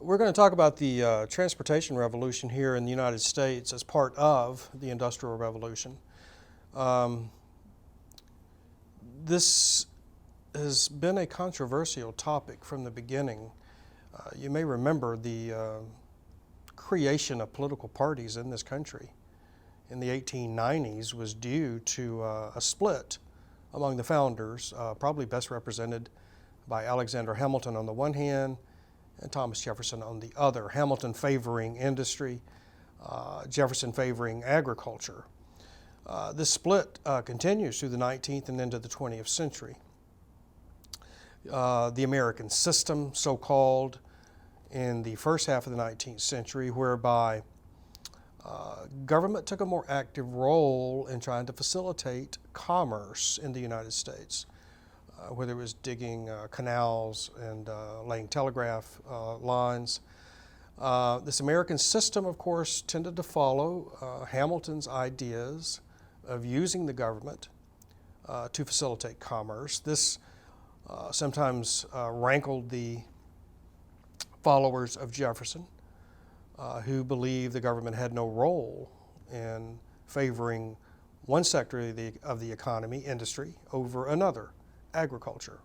We're going to talk about the transportation revolution here in the United States as part of the Industrial Revolution. Um, this has been a controversial topic from the beginning. You may remember the creation of political parties in this country in the 1890s was due to a split among the founders, probably best represented by Alexander Hamilton on the one hand and Thomas Jefferson on the other. Hamilton favoring industry, Jefferson favoring agriculture. This split continues through the 19th and into the 20th century. The American system, so-called, in the first half of the 19th century, whereby government took a more active role in trying to facilitate commerce in the United States, whether it was digging canals and laying telegraph lines. This American system, of course, tended to follow Hamilton's ideas of using the government to facilitate commerce. This sometimes rankled the followers of Jefferson, who believed the government had no role in favoring one sector of the economy, industry, over another, agriculture.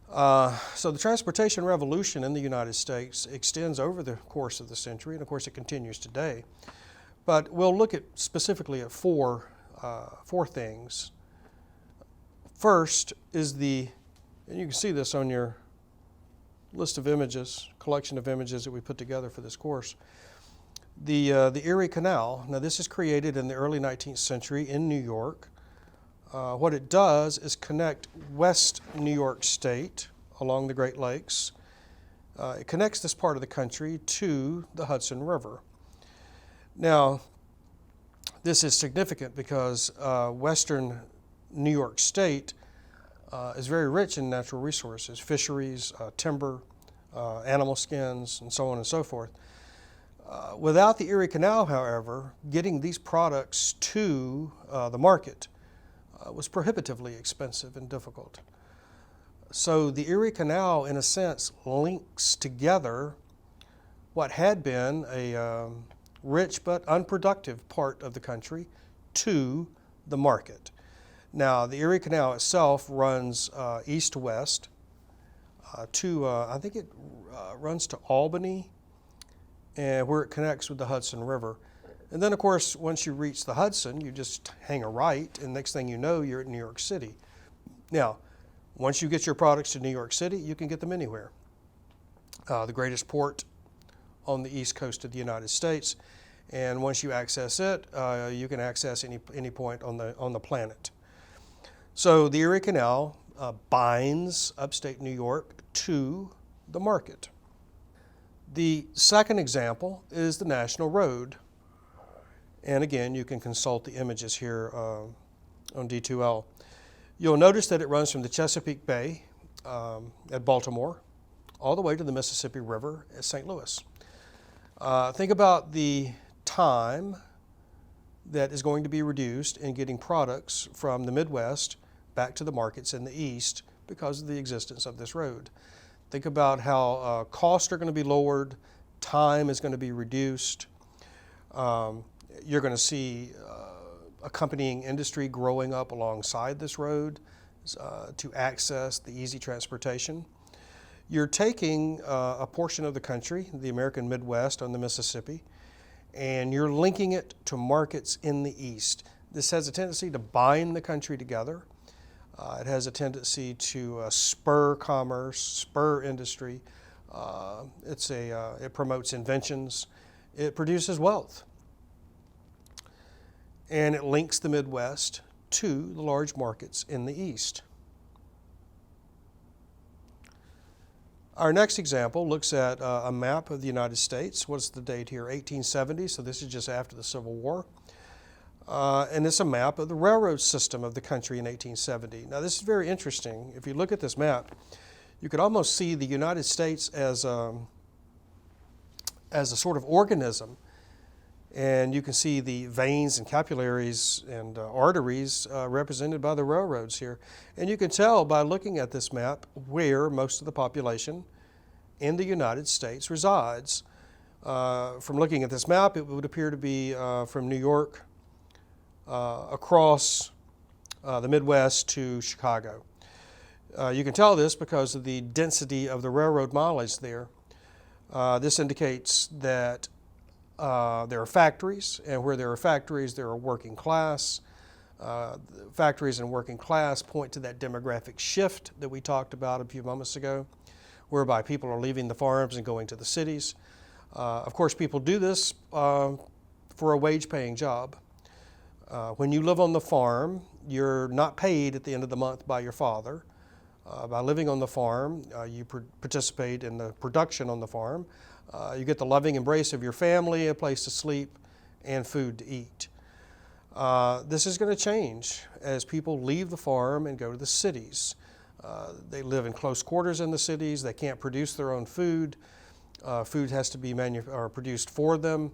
So the transportation revolution in the United States extends over the course of the century, and of course it continues today. But we'll look at specifically at four things. First is and you can see this on your list of images, collection of images that we put together for this course. The Erie Canal. Now this is created in the early 19th century in New York. What it does is connect West New York State along the Great Lakes. It connects this part of the country to the Hudson River. Now, this is significant because Western New York State is very rich in natural resources, fisheries, timber, animal skins, and so on and so forth. Without the Erie Canal, however, getting these products to the market was prohibitively expensive and difficult. So the Erie Canal, in a sense, links together what had been a rich but unproductive part of the country to the market. Now, the Erie Canal itself runs east-west to, I think it runs to Albany, and where it connects with the Hudson River. And then, of course, once you reach the Hudson, you just hang a right, and next thing you know, you're at New York City. Now, once you get your products to New York City, you can get them anywhere. The greatest port on the east coast of the United States, and once you access it, you can access any point on the planet. So the Erie Canal binds upstate New York to the market. The second example is the National Road. And again, you can consult the images here on D2L. You'll notice that it runs from the Chesapeake Bay at Baltimore all the way to the Mississippi River at St. Louis. Think about the time that is going to be reduced in getting products from the Midwest back to the markets in the East because of the existence of this road. Think about how costs are going to be lowered, time is going to be reduced. You're going to see accompanying industry growing up alongside this road to access the easy transportation. You're taking a portion of the country, the American Midwest on the Mississippi, and you're linking it to markets in the East. This has a tendency to bind the country together. It has a tendency to spur commerce, spur industry. It promotes inventions. It produces wealth. And it links the Midwest to the large markets in the East. Our next example looks at a map of the United States. What's the date here? 1870, so this is just after the Civil War. And it's a map of the railroad system of the country in 1870. Now this is very interesting. If you look at this map, you could almost see the United States as a sort of organism. And you can see the veins and capillaries and arteries represented by the railroads here. And you can tell by looking at this map where most of the population in the United States resides. From looking at this map, it would appear to be from New York across the Midwest to Chicago. You can tell this because of the density of the railroad mileage there. This indicates that there are factories, and where there are factories, there are working class. Factories and working class point to that demographic shift that we talked about a few moments ago, whereby people are leaving the farms and going to the cities. Of course, people do this for a wage-paying job. When you live on the farm, you're not paid at the end of the month by your father. By living on the farm, you participate in the production on the farm. You get the loving embrace of your family, a place to sleep, and food to eat. This is going to change as people leave the farm and go to the cities. They live in close quarters in the cities. They can't produce their own food. Food has to be produced for them.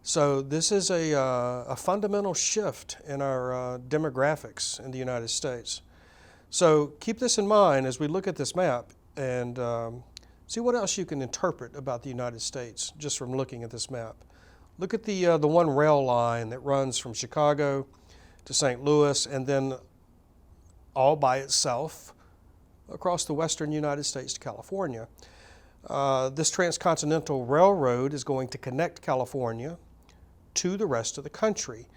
So this is a fundamental shift in our demographics in the United States. So keep this in mind as we look at this map and see what else you can interpret about the United States just from looking at this map. Look at the one rail line that runs from Chicago to St. Louis and then all by itself across the western United States to California. This transcontinental railroad is going to connect California to the rest of the country.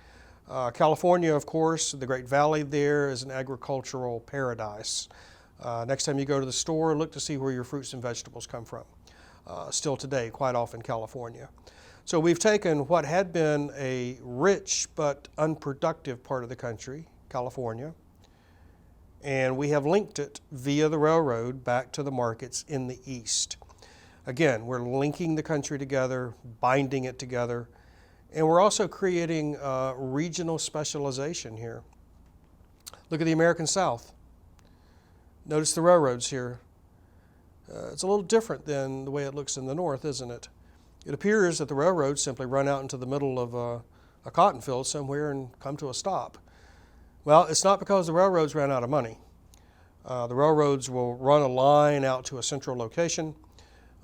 California, of course, the Great Valley there is an agricultural paradise. Next time you go to the store, look to see where your fruits and vegetables come from. Still today, quite often California. So we've taken what had been a rich but unproductive part of the country, California, and we have linked it via the railroad back to the markets in the east. Again, we're linking the country together, binding it together, and we're also creating regional specialization here. Look at the American South. Notice the railroads here. It's a little different than the way it looks in the north, isn't it? It appears that the railroads simply run out into the middle of a cotton field somewhere and come to a stop. Well, it's not because the railroads ran out of money. The railroads will run a line out to a central location.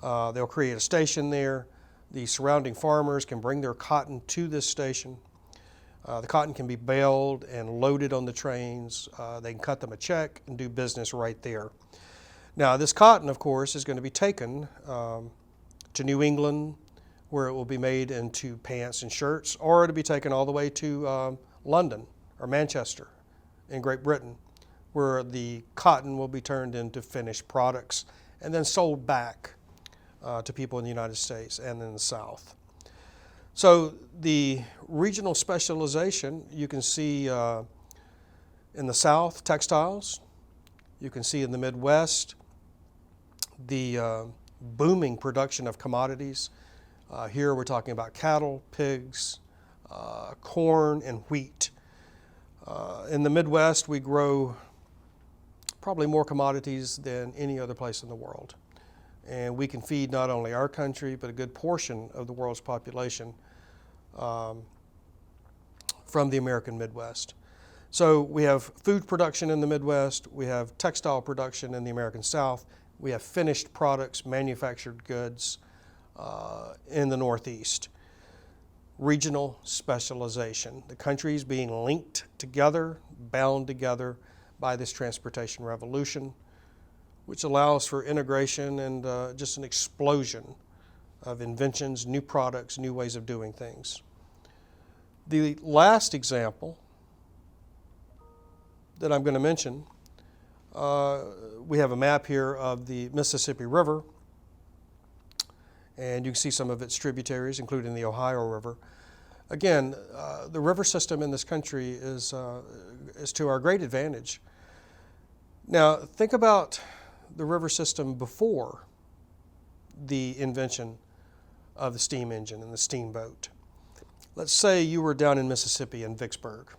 They'll create a station there. The surrounding farmers can bring their cotton to this station. The cotton can be baled and loaded on the trains. They can cut them a check and do business right there. Now, this cotton, of course, is going to be taken to New England, where it will be made into pants and shirts, or it'll be taken all the way to London or Manchester in Great Britain, where the cotton will be turned into finished products and then sold back to people in the United States and in the South. So the regional specialization, you can see in the South, textiles. You can see in the Midwest, the booming production of commodities. Here we're talking about cattle, pigs, corn, and wheat. In the Midwest, we grow probably more commodities than any other place in the world. And we can feed not only our country, but a good portion of the world's population from the American Midwest. So we have food production in the Midwest, we have textile production in the American South, we have finished products, manufactured goods in the Northeast. Regional specialization. The countries being linked together, bound together by this transportation revolution, which allows for integration and just an explosion of inventions, new products, new ways of doing things. The last example that I'm going to mention, we have a map here of the Mississippi River, and you can see some of its tributaries, including the Ohio River. Again, the river system in this country is to our great advantage. Now, think about the river system before the invention of the steam engine and the steamboat. Let's say you were down in Mississippi in Vicksburg,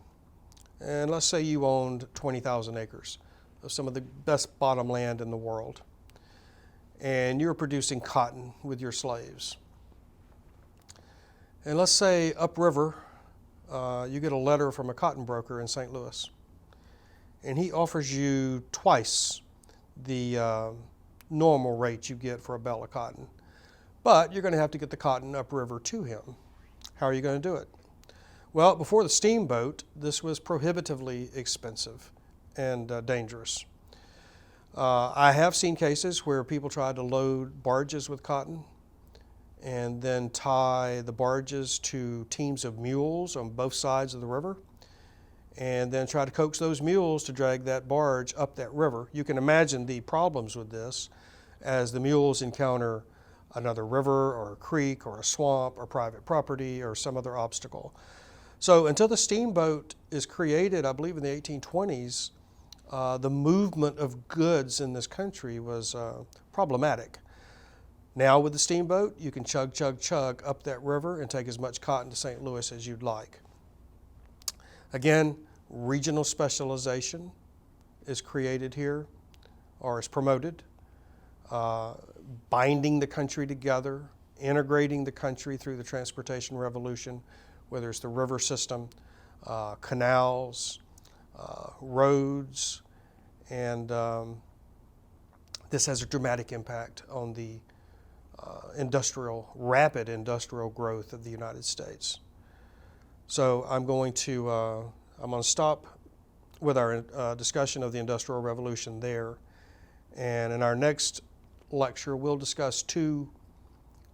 and let's say you owned 20,000 acres of some of the best bottom land in the world, and you're producing cotton with your slaves. And let's say upriver, you get a letter from a cotton broker in St. Louis, and he offers you twice the normal rate you get for a bale of cotton. But you're going to have to get the cotton upriver to him. How are you going to do it? Well, before the steamboat, this was prohibitively expensive and dangerous. I have seen cases where people tried to load barges with cotton and then tie the barges to teams of mules on both sides of the river, and then try to coax those mules to drag that barge up that river. You can imagine the problems with this as the mules encounter another river or a creek or a swamp or private property or some other obstacle. So until the steamboat is created, I believe in the 1820s, the movement of goods in this country was problematic. Now with the steamboat, you can chug, chug, chug up that river and take as much cotton to St. Louis as you'd like. Again, regional specialization is created here, or is promoted. Binding the country together, integrating the country through the transportation revolution, whether it's the river system, canals, roads, and this has a dramatic impact on the rapid industrial growth of the United States. So I'm going to stop with our discussion of the Industrial Revolution there, and in our next lecture we'll discuss two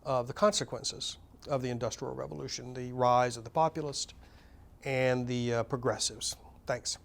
of the consequences of the Industrial Revolution: the rise of the populist and the progressives. Thanks.